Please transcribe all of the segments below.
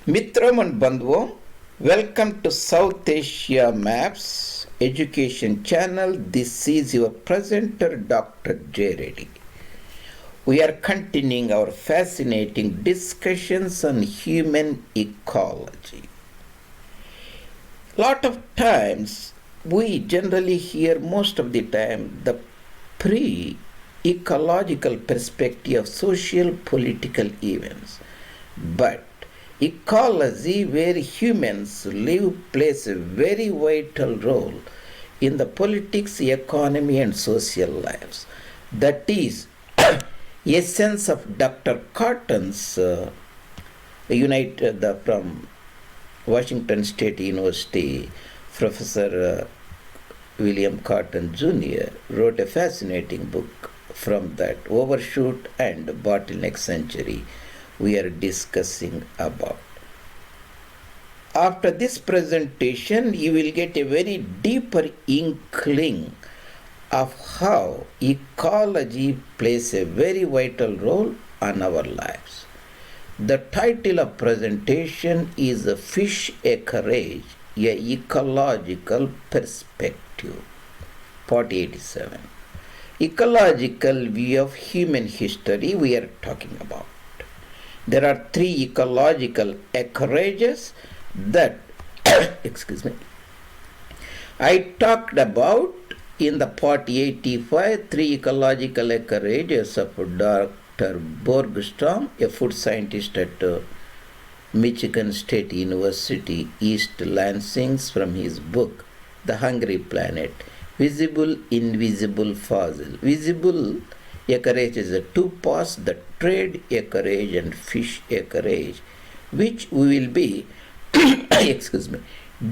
Mitram and Bandhvom, welcome to South Asia Maps Education Channel. This is your presenter, Dr. J. Reddy. We are continuing our fascinating discussions on human ecology. Lot of times, we generally hear most of the time the pre-ecological perspective of social political events. But ecology, where humans live, plays a very vital role in the politics, economy, and social lives. That is essence of Dr. Catton's from Washington State University, Professor William Catton Jr. wrote a fascinating book from that, Overshoot and Bottleneck Century, we are discussing about. After this presentation, you will get a very deeper inkling of how ecology plays a very vital role on our lives. The title of presentation is Fish Acreage, a Ecological Perspective, Part 87. Ecological view of human history we are talking about. There are three ecological acreages that I talked about in the Part 85, three ecological acreages of Dr. Borgstrom, a food scientist at Michigan State University, East Lansing, from his book, The Hungry Planet, Visible, Invisible Fossil. Visible acreage is a two parts, the trade acreage and fish acreage, which we will be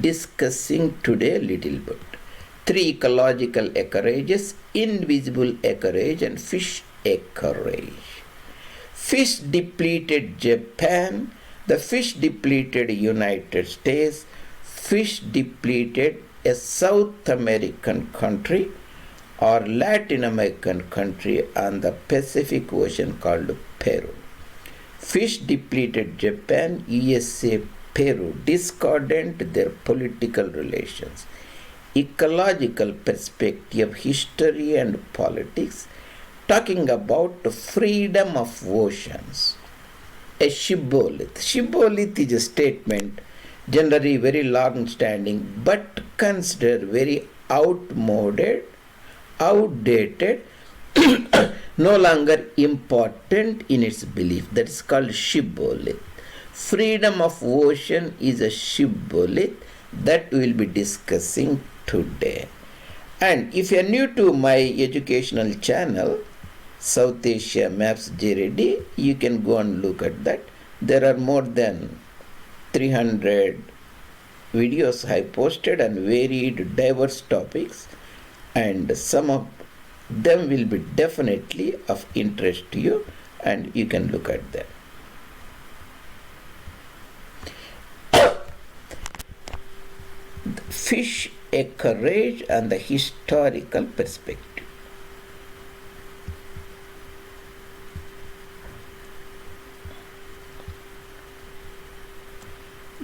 discussing today a little bit. Three ecological acreages, invisible acreage and fish acreage. Fish depleted Japan, the fish depleted United States, fish depleted a South American country or Latin American country on the Pacific Ocean called Peru. Fish depleted Japan, USA, Peru, discordant their political relations. Ecological perspective, history and politics, talking about the freedom of oceans. A shibboleth. Shibboleth is a statement generally very long-standing but considered very outmoded, outdated, no longer important in its belief. That is called shibboleth. Freedom of ocean is a shibboleth that we will be discussing today. And if you are new to my educational channel, South Asia Maps Reddy, you can go and look at that. There are more than 300 videos I posted on varied diverse topics, and some of them will be definitely of interest to you, and you can look at them. Fish acreage and the historical perspective.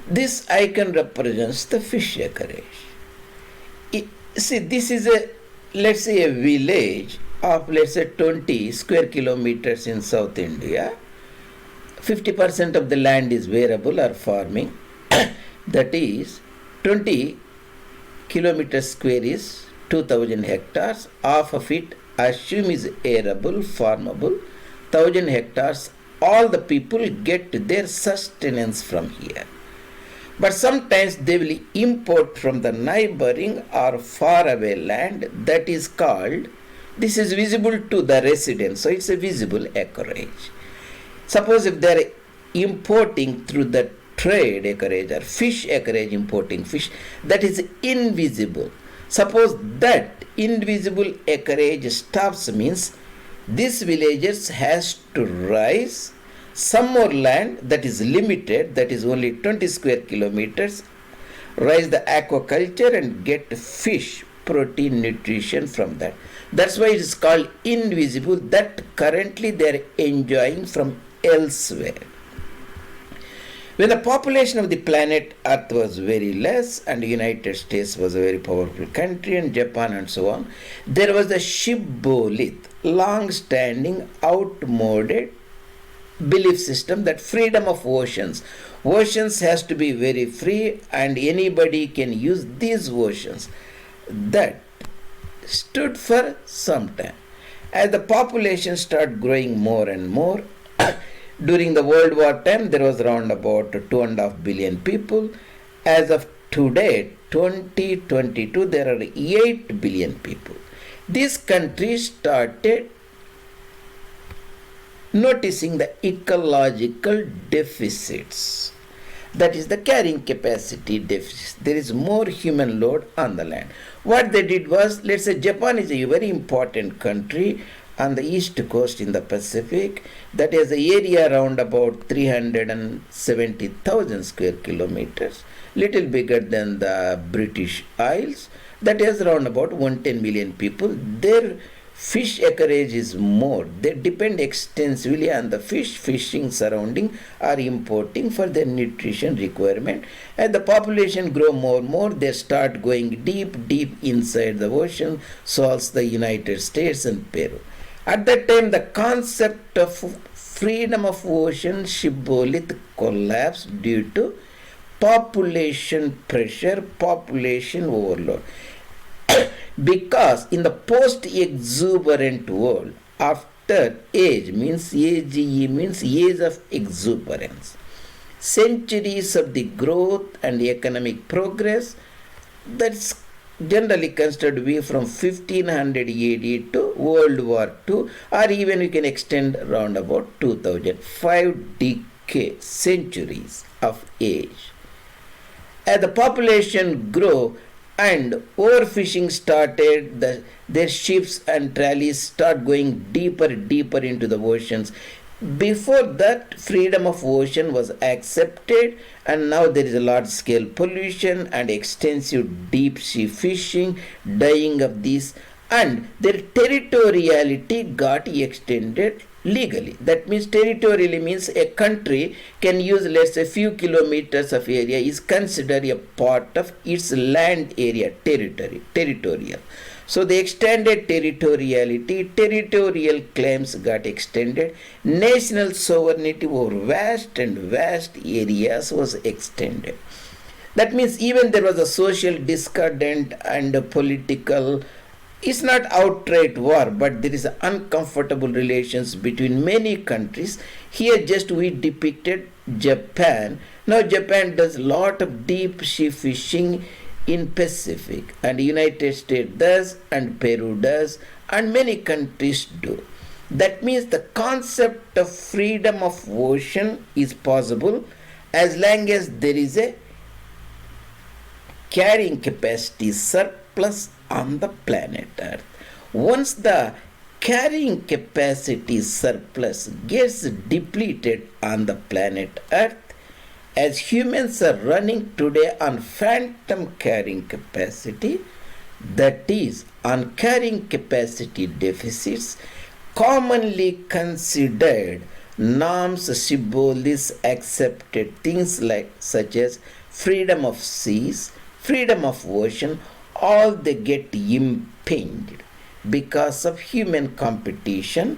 This icon represents the fish acreage. See, this is let's say a village of, let's say, 20 square kilometers in South India. 50% of the land is arable or farming. That is, 20 kilometers square is 2000 hectares. Half of it assume is arable, farmable. 1000 hectares, all the people get their sustenance from here. But sometimes they will import from the neighboring or faraway land, that is called, this is visible to the residents, so it's a visible acreage. Suppose if they are importing through the trade acreage or fish acreage, importing fish, that is invisible. Suppose that invisible acreage stops, means these villagers has to rise some more land that is limited, that is only 20 square kilometers, rise the aquaculture and get fish, protein, nutrition from that. That's why it is called invisible, that currently they are enjoying from elsewhere. When the population of the planet Earth was very less and the United States was a very powerful country and Japan and so on, there was the Shibboleth, long-standing, outmoded belief system that freedom of oceans has to be very free and anybody can use these oceans. That stood for some time. As the population started growing more and more, during the World War time, there was around about 2.5 billion people. As of today, 2022, there are 8 billion people. These countries started noticing the ecological deficits. That is the carrying capacity deficit. There is more human load on the land. What they did was, let's say Japan is a very important country on the east coast in the Pacific, that has an area around about 370,000 square kilometers, little bigger than the British Isles, that has around about 110 million people. Their fish acreage is more. They depend extensively on the fishing surrounding or importing for their nutrition requirement. As the population grow more and more, they start going deep inside the ocean, so also the United States and Peru. At that time, the concept of freedom of ocean, Shibboleth, collapsed due to population pressure, population overload. Because in the post-exuberant world, after age means age of exuberance, centuries of the growth and economic progress, that's generally considered to be from 1500 AD to World War II, or even we can extend around about 2000, 5 decades, centuries of age. As the population grew and overfishing started, their ships and trolleys start going deeper into the oceans. Before that, freedom of ocean was accepted, and now there is a large scale pollution and extensive deep sea fishing, dying of these, and their territoriality got extended legally. That means territorially means a country can use, let's say, few kilometers of area is considered a part of its land area, territorial. So the extended territorial claims got extended. National sovereignty over vast areas was extended. That means even there was a social discontent and a political, it's not outright war, but there is uncomfortable relations between many countries. Here just we depicted Japan. Now Japan does lot of deep sea fishing in Pacific, and United States does, and Peru does, and many countries do. That means the concept of freedom of ocean is possible as long as there is a carrying capacity surplus on the planet Earth. Once the carrying capacity surplus gets depleted on the planet Earth, as humans are running today on phantom carrying capacity, that is, on carrying capacity deficits, commonly considered norms, Shibboleths accepted things like such as freedom of seas, freedom of ocean, all they get impinged because of human competition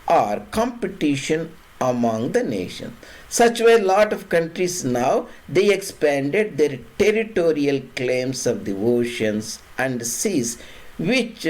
or competition among the nations. Such way, a lot of countries now, they expanded their territorial claims of the oceans and seas, which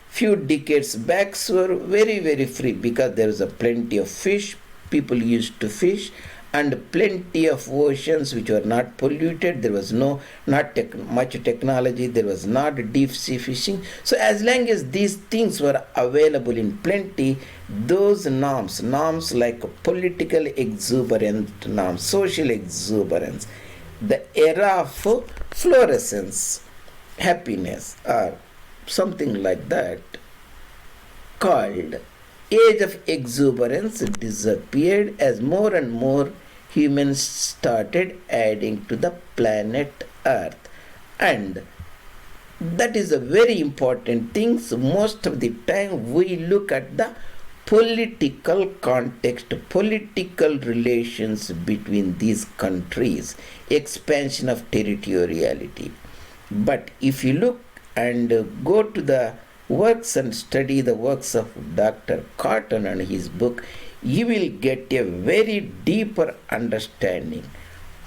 few decades back were very free because there was a plenty of fish, people used to fish, and plenty of oceans which were not polluted. There was not much technology, there was not deep sea fishing. So as long as these things were available in plenty, those norms like political exuberance norms, social exuberance, the era of fluorescence, happiness, or something like that, called age of exuberance, disappeared as more and more humans started adding to the planet Earth. And that is a very important thing. So most of the time we look at the political context, political relations between these countries, expansion of territoriality. But if you look and go to the works and study the works of Dr. Catton and his book, you will get a very deeper understanding.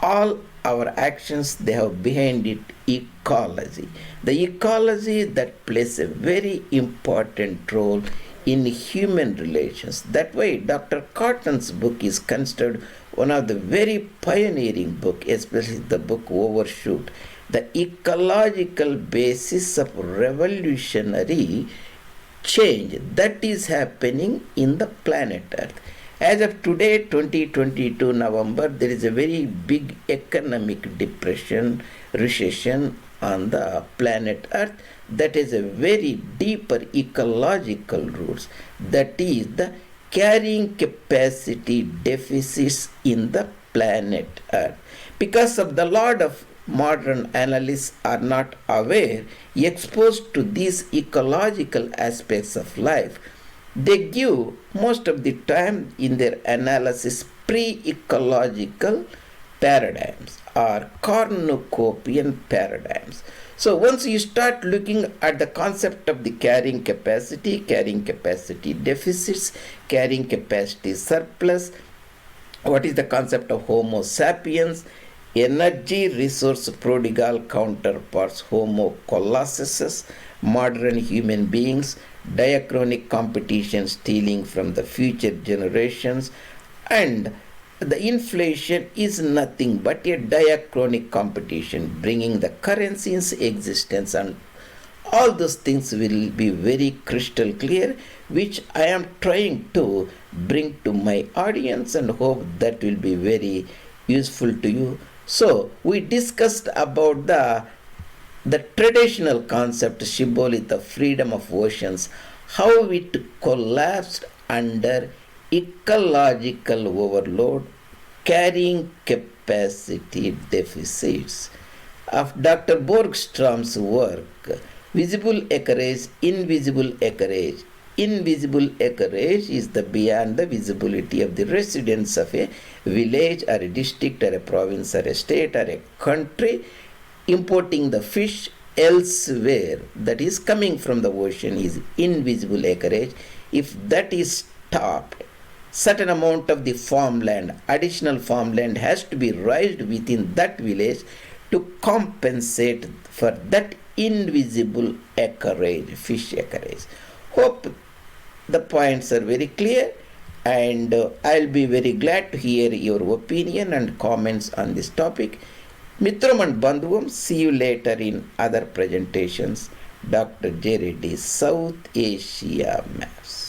All our actions, they have behind it ecology. The ecology that plays a very important role in human relations. That way, Dr. Catton's book is considered one of the very pioneering book, especially the book Overshoot, the ecological basis of revolutionary change that is happening in the planet Earth. As of today, 2022 November, there is a very big economic depression, recession on the planet Earth that is a very deeper ecological roots. That is the carrying capacity deficits in the planet Earth. Because of the lot of modern analysts are not aware, exposed to these ecological aspects of life, they give most of the time in their analysis pre-ecological paradigms or cornucopian paradigms. So once you start looking at the concept of the carrying capacity deficits, carrying capacity surplus, what is the concept of Homo sapiens, energy resource prodigal counterparts Homo colossus, modern human beings, diachronic competition stealing from the future generations, and the inflation is nothing but a diachronic competition bringing the currency into existence, and all those things will be very crystal clear, which I am trying to bring to my audience and hope that will be very useful to you. So we discussed about the traditional concept Shibboleth of freedom of oceans, how it collapsed under ecological overload, carrying capacity deficits. Of Dr. Borgstrom's work, visible acreage, invisible acreage. Invisible acreage is the beyond the visibility of the residents of a village or a district or a province or a state or a country. Importing the fish elsewhere that is coming from the ocean is invisible acreage. If that is stopped, certain amount of the farmland, additional farmland has to be raised within that village to compensate for that invisible acreage, fish acreage. Hope the points are very clear, and I'll be very glad to hear your opinion and comments on this topic. Mitram and Bandhuvam, see you later in other presentations. Dr. J. Reddy, South Asia Maps.